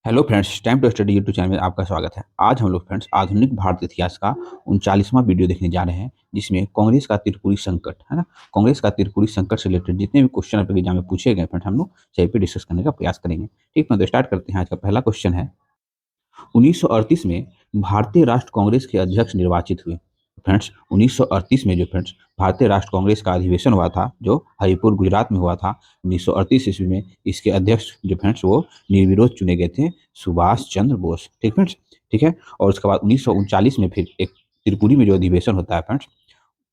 Hello friends, time to study YouTube channel में आपका स्वागत है। आज हम लोग फ्रेंड्स आधुनिक भारत इतिहास का 39वां वीडियो देखने जा रहे हैं, जिसमें कांग्रेस का त्रिपुरी संकट है ना। कांग्रेस का त्रिपुरी संकट से रिलेटेड जितने भी क्वेश्चन आपके एग्जाम में पूछे गए फ्रेंड्स, हम लोग सही पे डिस्कस करने का प्रयास करेंगे। ठीक है, तो स्टार्ट करते हैं। आज का पहला क्वेश्चन है, 1938 में भारतीय राष्ट्र कांग्रेस के अध्यक्ष निर्वाचित हुए। फ्रेंड्स 1938 में जो फ्रेंड्स भारतीय राष्ट्र कांग्रेस का अधिवेशन हुआ था, जो हरिपुर गुजरात में हुआ था 1938 ईस्वी में, इसके अध्यक्ष जो फ्रेंड्स वो निर्विरोध चुने गए थे, सुभाष चंद्र बोस। ठीक फ्रेंड्स, ठीक है। और उसके बाद 1939 में फिर एक त्रिपुरी में जो अधिवेशन होता है फ्रेंड्स,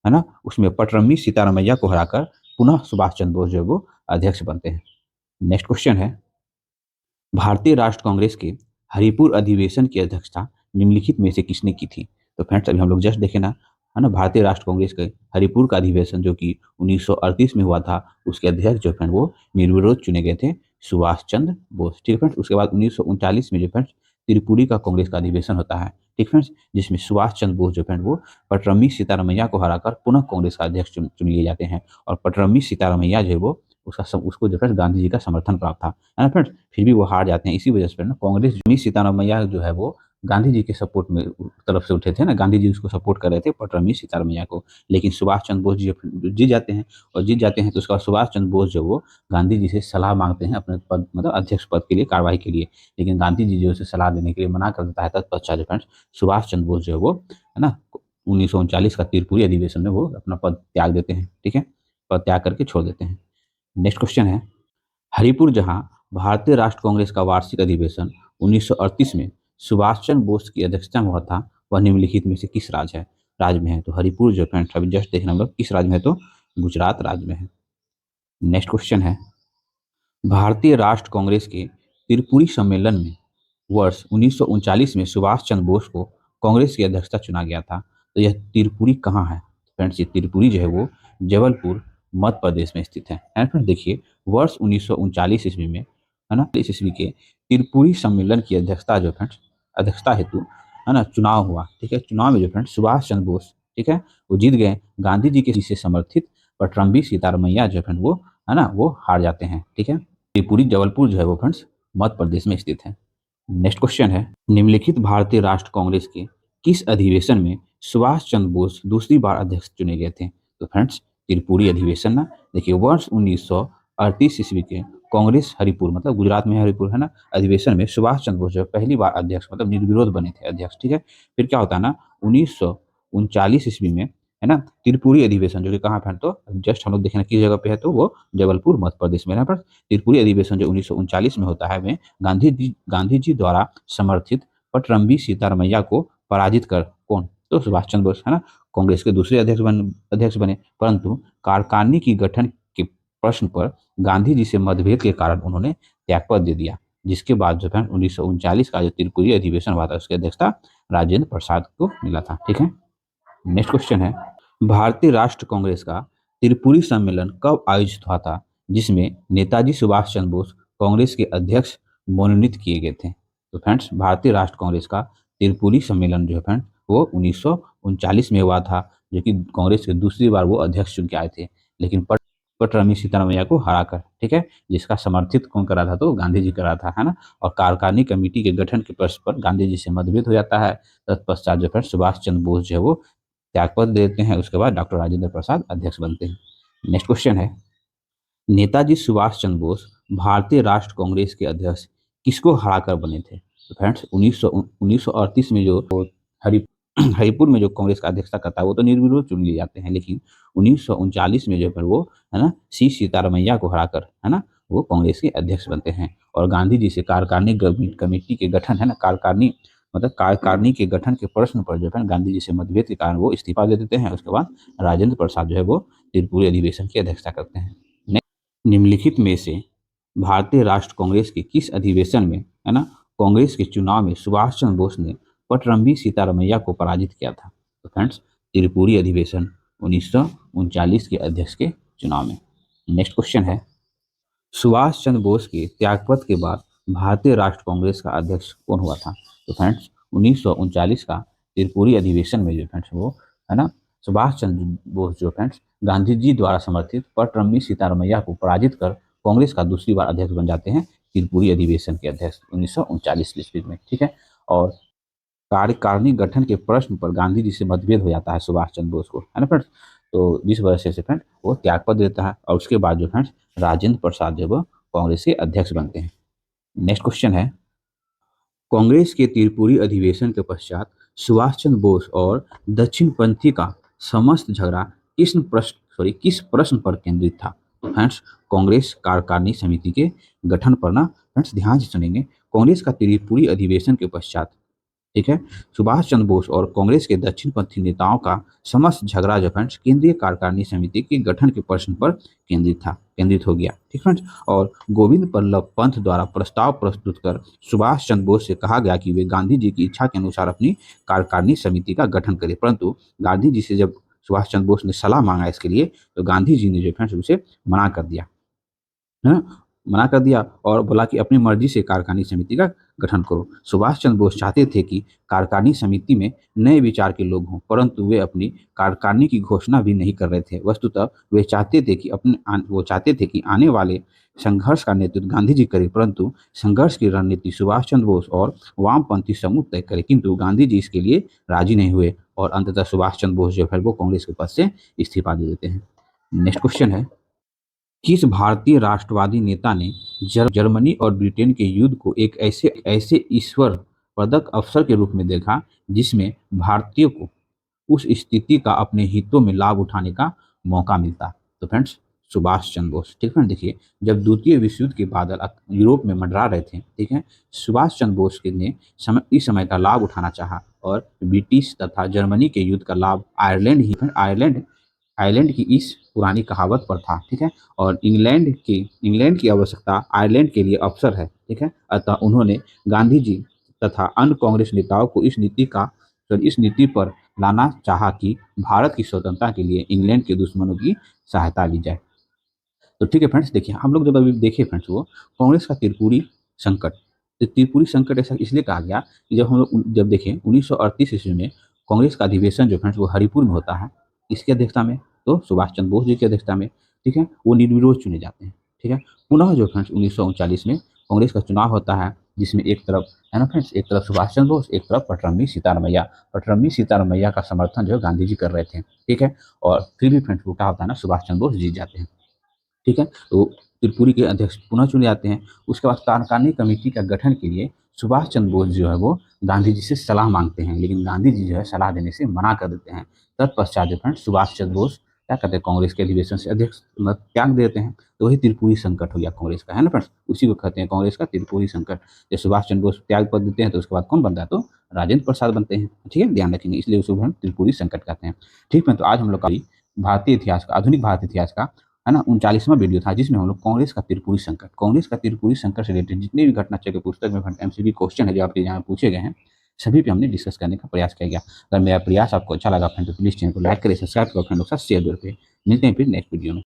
है ना, उसमें पटरम्मी सीतारामैया को हराकर पुनः सुभाष चंद्र बोस जो है वो अध्यक्ष बनते हैं। नेक्स्ट क्वेश्चन है, भारतीय राष्ट्र कांग्रेस के हरिपुर अधिवेशन की अध्यक्षता निम्नलिखित में से किसने की थी? तो फ्रेंड्स अभी हम लोग जस्ट देखे ना, है ना, भारतीय राष्ट्र कांग्रेस के हरिपुर का अधिवेशन जो कि 1938 में हुआ था, उसके अध्यक्ष जो फ्रेंड वो निर्विरोध चुने गए थे, सुभाष चंद्र बोस। ठीक है फ्रेंड्स, उसके बाद 1939 में जो फ्रेंड्स त्रिपुरी का कांग्रेस का अधिवेशन होता है, ठीक फ्रेंड्स, जिसमें सुभाष चंद्र बोस जो फ्रेंड वो पटरम्मी सीतारामैया को हराकर पुनः कांग्रेस का अध्यक्ष चुन लिए जाते हैं। और पटरम्मी सीतारामैया जो है वो उसको जो फ्रेंड्स गांधी जी का समर्थन प्राप्त था, है ना फ्रेंड्स। फिर भी वो हार जाते हैं। इसी वजह से ना कांग्रेस में सीतारामैया जो है वो गांधी जी के सपोर्ट में तरफ से उठे थे ना, गांधी जी उसको सपोर्ट कर रहे थे पटरमी सीतारामैया को। लेकिन सुभाष चंद्र बोस जी जीत जाते हैं, और जीत जाते हैं तो उसका सुभाष चंद्र बोस जो वो गांधी जी से सलाह मांगते हैं अपने पद, मतलब अध्यक्ष पद के लिए, कार्रवाई के लिए। लेकिन गांधी जी जो उसे सलाह देने के लिए मना कर देता है। तत्पश्चात फ्रेंड्स सुभाष चंद्र बोस जो है वो, है ना, 1939 का त्रिपुरी अधिवेशन में वो अपना पद त्याग देते हैं। ठीक है, पद त्याग करके छोड़ देते हैं। नेक्स्ट क्वेश्चन है, हरिपुर जहां भारतीय राष्ट्र कांग्रेस का वार्षिक अधिवेशन 1938 में सुभाष चंद्र बोस की अध्यक्षता में हुआ था, वह निम्नलिखित में से किस राज्य में है? तो हरिपुर जो फ्रेंड्स अभी जस्ट देखना हम लोग किस राज्य में है, तो गुजरात राज्य में है। नेक्स्ट क्वेश्चन है, भारतीय राष्ट्र कांग्रेस के त्रिपुरी सम्मेलन में वर्ष 1939 में सुभाष चंद्र बोस को कांग्रेस की अध्यक्षता चुना गया था। तो यह त्रिपुरी कहाँ है? फ्रेंड्स ये त्रिपुरी जो है वो जबलपुर मध्य प्रदेश में स्थित है फ्रेंड्स। देखिए, वर्ष 1939 ईस्वी में, है ना, इस ईस्वी के त्रिपुरी सम्मेलन की अध्यक्षता जो फ्रेंड्स अध्यक्षता हेतु, है ना, चुनाव हुआ। ठीक है, चुनाव में जो फ्रेंड्स सुभाष चंद्र बोस, ठीक है, वो जीत गए। गांधी जी के से समर्थित पटरम्बी सीतारमैया जो फ्रेंड वो, है ना, वो हार जाते हैं। ठीक है, त्रिपुरी जबलपुर जो है वो फ्रेंड्स मध्य प्रदेश में स्थित है। नेक्स्ट क्वेश्चन है, निम्नलिखित भारतीय राष्ट्र कांग्रेस के किस अधिवेशन में सुभाष चंद्र बोस दूसरी बार अध्यक्ष चुने गए थे? तो फ्रेंड्स त्रिपुरी अधिवेशन ना, देखिए, वर्ष 1938 ईस्वी के कांग्रेस हरिपुर, मतलब गुजरात में हरिपुर, है ना, अधिवेशन में सुभाष चंद्र बोस जो पहली बार अध्यक्ष, मतलब निर्विरोध बने थे अध्यक्ष। ठीक है, फिर क्या होता है ना, 1939 ईस्वी में, है ना, त्रिपुरी अधिवेशन जो कि कहाँ पे है, तो जस्ट हम लोग देखें किस जगह पे है, तो वो जबलपुर मध्य प्रदेश में है। पर त्रिपुरी अधिवेशन जो 1939 में होता है, में गांधी जी द्वारा समर्थित पटरम्बी सीतारमैया को पराजित कर कौन, तो सुभाष चंद्र बोस, है ना, कांग्रेस के दूसरे अध्यक्ष बने। परंतु कार्यकारिणी की गठन के प्रश्न पर गांधी जी से मतभेद के कारण उन्होंने त्यागपत्र दे दिया, जिसके बाद जो है 1939 का जो त्रिपुरी अधिवेशन हुआ था, उसकी अध्यक्षता राजेंद्र प्रसाद को मिला था। ठीक है, नेक्स्ट क्वेश्चन है, भारतीय राष्ट्र कांग्रेस का त्रिपुरी सम्मेलन कब आयोजित हुआ था, जिसमें नेताजी सुभाष चंद्र बोस कांग्रेस के अध्यक्ष मनोनीत किए गए थे? तो फ्रेंड्स भारतीय राष्ट्र कांग्रेस का त्रिपुरी सम्मेलन जो है फ्रेंड वो 1939 में हुआ था, जो कि कांग्रेस के दूसरी बार वो अध्यक्ष चुन के आए थे, लेकिन पटरमी सीतारमैया को हराकर। ठीक है, जिसका समर्थित कौन करा था, तो गांधी जी करा था, है ना। और कार्यकारिणी कमेटी के गठन के प्रश्न पर गांधी जी से मतभेद हो जाता है। तत्पश्चात जो है सुभाष चंद्र बोस जो है वो त्यागपत्र देते हैं। उसके बाद डॉक्टर राजेंद्र प्रसाद अध्यक्ष बनते हैं। नेक्स्ट क्वेश्चन है, नेताजी सुभाष चंद्र बोस भारतीय राष्ट्र कांग्रेस के अध्यक्ष किसको हराकर बने थे? तो फ्रेंड्स 1938 में जो हरि हरिपुर में जो कांग्रेस का अध्यक्षता करता है, वो तो निर्विरोध चुन लिए जाते हैं। लेकिन 1939 में जो है वो, है ना, सी सीतारमैया को हराकर, है ना, वो कांग्रेस के अध्यक्ष बनते हैं। और गांधी जी से कार्यकारिणी कमेटी के गठन, है ना, कार्यकारिणी, मतलब कार्यकारिणी के गठन के प्रश्न पर जो है गांधी जी से मतभेद के कारण वो इस्तीफा दे देते हैं। उसके बाद राजेंद्र प्रसाद जो है वो त्रिपुरी अधिवेशन की अध्यक्षता करते हैं। निम्नलिखित में से भारतीय राष्ट्र कांग्रेस के किस अधिवेशन में, है ना, कांग्रेस के चुनाव में सुभाष चंद्र बोस ने पटरम्बी सीतारमैया को पराजित किया था? तो फ्रेंड्स त्रिपुरी अधिवेशन 1939 के अध्यक्ष के चुनाव में। नेक्स्ट क्वेश्चन है, सुभाष चंद्र बोस के त्यागपत्र के बाद भारतीय राष्ट्र कांग्रेस का अध्यक्ष कौन हुआ था? तो फ्रेंड्स 1939 का त्रिपुरी अधिवेशन में जो फ्रेंड्स वो, है ना, सुभाष चंद्र बोस जो फ्रेंड्स गांधी जी द्वारा समर्थित पटरम्मी सीतारमैया को पराजित कर कांग्रेस का दूसरी बार अध्यक्ष बन जाते हैं, त्रिपुरी अधिवेशन के अध्यक्ष 1939 ईस्वी में, ठीक है। और कार्यकारिणी गठन के प्रश्न पर गांधी जी से मतभेद हो जाता है सुभाष चंद्र बोस को, है ना फ्रेंड्स। तो जिस वजह से फ्रेंड वो त्यागपत्र देता है और उसके बाद जो फ्रेंड्स राजेंद्र प्रसाद जो वो कांग्रेस के अध्यक्ष बनते हैं। नेक्स्ट क्वेश्चन है, कांग्रेस के त्रिपुरी अधिवेशन के पश्चात सुभाष चंद्र बोस और दक्षिणपंथी का समस्त झगड़ा किस प्रश्न पर केंद्रित था। तो फ्रेंड्स कांग्रेस कार्यकारिणी समिति के गठन पर ना फ्रेंड्स ध्यान से सुनेंगे। कांग्रेस का त्रिपुरी अधिवेशन के पश्चात, ठीक है, सुभाष चंद्र बोस और कांग्रेस के दक्षिणपंथी नेताओं का समस्त झगड़ा जो फ्रेंड्स केंद्रीय कार्यकारिणी समिति के गठन के प्रश्न पर केंद्रित हो गया, ठीक फ्रेंड्स। और गोविंद बल्लभ पंत द्वारा प्रस्ताव प्रस्तुत कर सुभाष चंद्र बोस से कहा गया कि वे गांधी जी की इच्छा के अनुसार अपनी कार्यकारिणी समिति का गठन करें, परंतु गांधी जी से जब सुभाष चंद्र बोस ने सलाह मांगा इसके लिए तो गांधी जी ने जो फ्रेंड्स उसे मना कर दिया, है ना, मना कर दिया और बोला कि अपनी मर्जी से कार्यकारिणी समिति का गठन करो। सुभाष चंद्र बोस चाहते थे कि कार्यकारिणी समिति में नए विचार के लोग हों, परंतु वे अपनी कार्यकारिणी की घोषणा भी नहीं कर रहे थे। वस्तुतः वे चाहते थे कि आने वाले संघर्ष का नेतृत्व गांधी जी करें, परंतु संघर्ष की रणनीति सुभाष चंद्र बोस और वामपंथी समूह तय करे, किंतु गांधी जी इसके लिए राजी नहीं हुए और अंततः सुभाष चंद्र बोस जो है वो कांग्रेस के पद से इस्तीफा दे देते हैं। नेक्स्ट क्वेश्चन है, किस भारतीय राष्ट्रवादी नेता ने जर्मनी और ब्रिटेन के युद्ध को एक ऐसे ईश्वर प्रदत्त अवसर के रूप में देखा जिसमें भारतीयों को उस स्थिति का अपने हितों में लाभ उठाने का मौका मिलता। तो फ्रेंड्स सुभाष चंद्र बोस, ठीक है। देखिए जब द्वितीय विश्व युद्ध के बादल यूरोप में मंडरा रहे थे, ठीक है, सुभाष चंद्र बोस ने इस समय का लाभ उठाना चाहा और ब्रिटिश तथा जर्मनी के युद्ध का लाभ आयरलैंड की इस पुरानी कहावत पर था, ठीक है। और इंग्लैंड की आवश्यकता आयरलैंड के लिए अवसर है, ठीक है। अतः उन्होंने गांधी जी तथा अन्य कांग्रेस नेताओं को इस नीति पर लाना चाहा कि भारत की स्वतंत्रता के लिए इंग्लैंड के दुश्मनों की सहायता ली जाए। तो ठीक है फ्रेंड्स, देखिए हम लोग जब अभी देखे फ्रेंड्स वो कांग्रेस का त्रिपुरी संकट, तो त्रिपुरी संकट ऐसा इसलिए कहा गया कि जब देखें 1938 ईस्वी में कांग्रेस का अधिवेशन जो फ्रेंड्स वो हरिपुर में होता है, इसकी अध्यक्षता में, तो सुभाष चंद्र बोस जी की अध्यक्षता में, ठीक है, वो निर्विरोध चुने जाते हैं, ठीक है। पुनः जो फ्रेंड्स 1939 में कांग्रेस का चुनाव होता है जिसमें एक तरफ है ना फ्रेंड्स, एक तरफ सुभाष चंद्र बोस, एक तरफ पटरम्मी सीतारमैया का समर्थन जो गांधी जी कर रहे थे, ठीक है। और फिर भी फ्रेंड्स वो क्या होता है ना, सुभाष चंद्र बोस जीत जाते हैं, ठीक है। तो त्रिपुरी के अध्यक्ष पुनः चुने जाते हैं। उसके बाद कार्यकारिणी कमेटी का गठन के लिए सुभाष चंद्र बोस जो है वो गांधी जी से सलाह मांगते हैं, लेकिन गांधी जी जो है सलाह देने से मना कर देते हैं। तत्पश्चात जो फ्रेंड्स सुभाष चंद्र बोस क्या करते हैं, कांग्रेस के अधिवेशन से अध्यक्ष त्याग देते हैं। तो वही त्रिपुरी संकट हो गया कांग्रेस का, है ना फ्रेंड्स, उसी को कहते हैं कांग्रेस का त्रिपुरी संकट। जब सुभाष चंद्र बोस त्याग पद देते हैं तो उसके बाद कौन बनता है, तो राजेंद्र प्रसाद बनते हैं, ठीक है, ध्यान रखेंगे, इसलिए उसको हम त्रिपुरी संकट कहते हैं, ठीक है। तो आज हम लोग का आधुनिक भारतीय इतिहास का, है ना, 39वां वीडियो था जिसमें हम लोग कांग्रेस का त्रिपुरी संकट से रिलेटेड जितने भी घटना चक्र पुस्तक में एमसीक्यू क्वेश्चन है जो आपके यहाँ पूछे गए हैं, सभी पे हमने डिस्कस करने का प्रयास किया गया। अगर मेरा प्रयास आपको अच्छा लगा फ्रेंड तो प्लीज़ चैनल को लाइक करें, सब्सक्राइब करें, फ्रेंड लोग के साथ शेयर जरूर करें। मिलते हैं फिर नेक्स्ट वीडियो में।